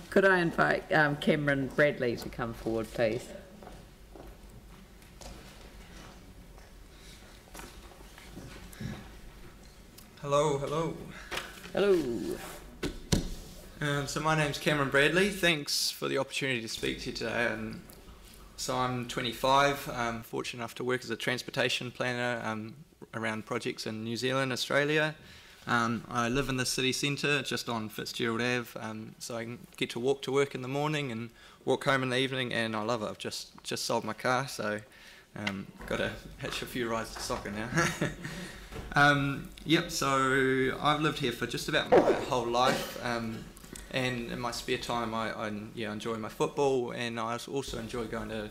Could I invite Cameron Bradley to come forward, please? Hello, hello. Hello. So my name's Cameron Bradley. Thanks for the opportunity to speak to you today. So I'm 25, fortunate enough to work as a transportation planner around projects in New Zealand, Australia. I live in the city centre, just on Fitzgerald Ave, so I can get to walk to work in the morning and walk home in the evening, and I love it. I've just sold my car, so got to hitch a few rides to soccer now. Yep, so I've lived here for just about my whole life, and in my spare time I enjoy my football, and I also enjoy going to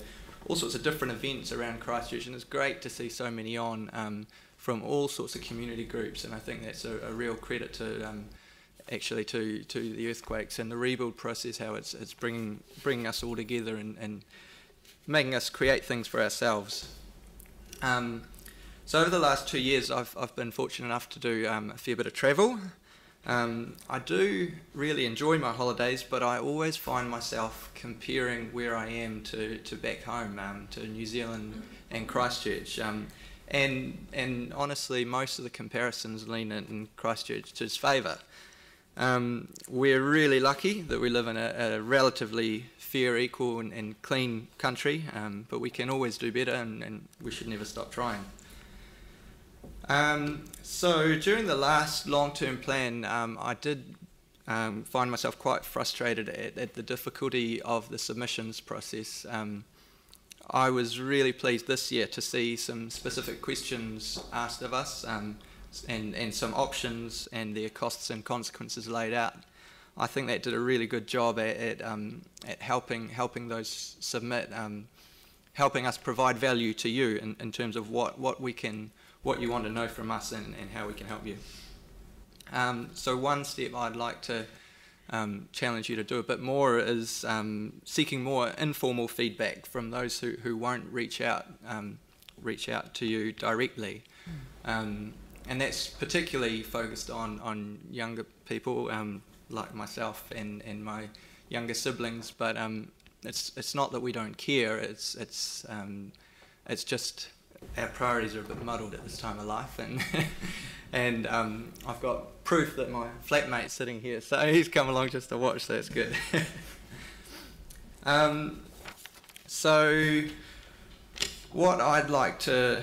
all sorts of different events around Christchurch, and it's great to see so many on from all sorts of community groups, and I think that's a real credit to actually to the earthquakes and the rebuild process, how it's bringing us all together and making us create things for ourselves. So over the last 2 years I've been fortunate enough to do a fair bit of travel. I do really enjoy my holidays, but I always find myself comparing where I am to back home, to New Zealand and Christchurch. And honestly, most of the comparisons lean in Christchurch's favour. We're really lucky that we live in a relatively fair, equal and clean country, but we can always do better, and we should never stop trying. So during the last long-term plan, I did find myself quite frustrated at the difficulty of the submissions process. I was really pleased this year to see some specific questions asked of us, and some options and their costs and consequences laid out. I think that did a really good job at helping those submit, helping us provide value to you in terms of what you want to know from us and how we can help you. So one step I'd like to challenge you to do a bit more is seeking more informal feedback from those who won't reach out to you directly, and that's particularly focused on younger people like myself and my younger siblings. But it's not that we don't care. It's just our priorities are a bit muddled at this time of life, and I've got proof that my flatmate's sitting here, so he's come along just to watch, so it's good. So what I'd like to,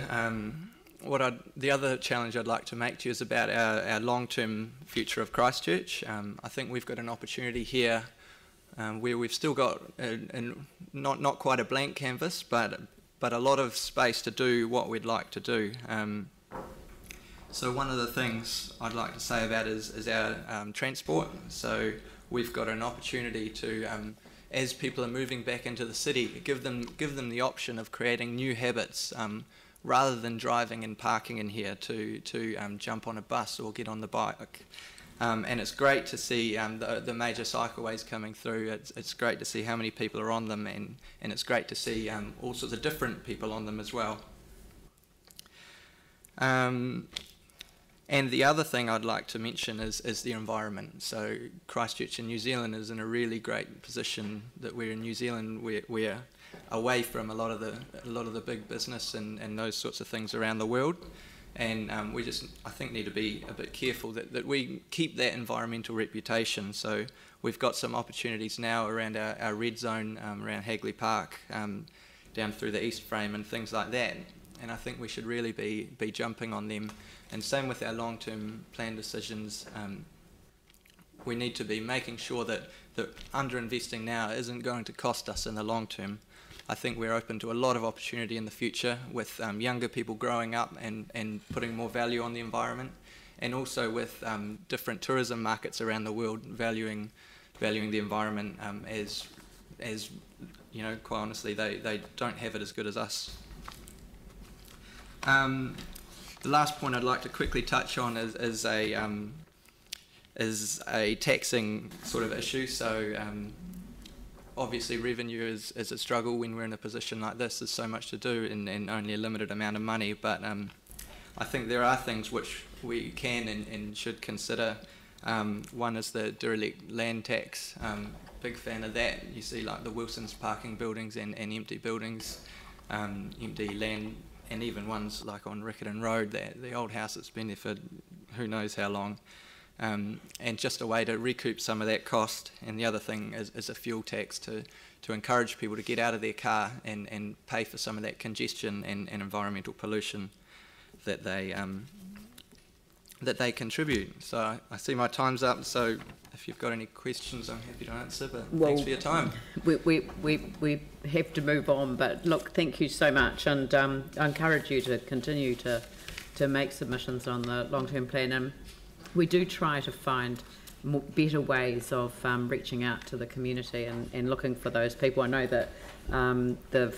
the other challenge I'd like to make to you is about our long-term future of Christchurch. I think we've got an opportunity here where we've still got not quite a blank canvas, but a lot of space to do what we'd like to do. So one of the things I'd like to say about is our transport. So we've got an opportunity to, as people are moving back into the city, give them the option of creating new habits, rather than driving and parking in here to jump on a bus or get on the bike. And it's great to see the major cycleways coming through. It's great to see how many people are on them, and it's great to see all sorts of different people on them as well. And the other thing I'd like to mention is the environment. So Christchurch in New Zealand is in a really great position that we're in New Zealand. We're away from a lot of the big business and those sorts of things around the world. And we just, I think, need to be a bit careful that we keep that environmental reputation. So we've got some opportunities now around our red zone, around Hagley Park, down through the East Frame and things like that. And I think we should really be jumping on them. And same with our long-term plan decisions. We need to be making sure that under-investing now isn't going to cost us in the long term. I think we're open to a lot of opportunity in the future with younger people growing up and putting more value on the environment, and also with different tourism markets around the world valuing the environment as you know, quite honestly, they don't have it as good as us. The last point I'd like to quickly touch on is a taxing sort of issue. So obviously revenue is a struggle when we're in a position like this. There's so much to do and only a limited amount of money, but I think there are things which we can and should consider One is the derelict land tax. Big fan of that. You see like the Wilson's parking buildings and empty buildings, empty land, and even ones like on Riccarton Road, the old house that's been there for who knows how long. And just a way to recoup some of that cost. And the other thing is a fuel tax to encourage people to get out of their car and pay for some of that congestion and environmental pollution that they contribute. So I see my time's up, so if you've got any questions, I'm happy to answer, but thanks for your time. We have to move on, but look, thank you so much, and I encourage you to continue to make submissions on the long-term plan, and we do try to find better ways of reaching out to the community and looking for those people. I know that the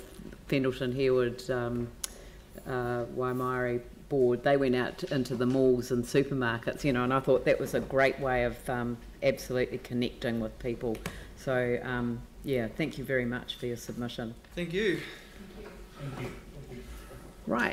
Fendleton Harewood Waimari board, they went out into the malls and supermarkets, you know, and I thought that was a great way of absolutely connecting with people. So yeah, thank you very much for your submission. Thank you. Right.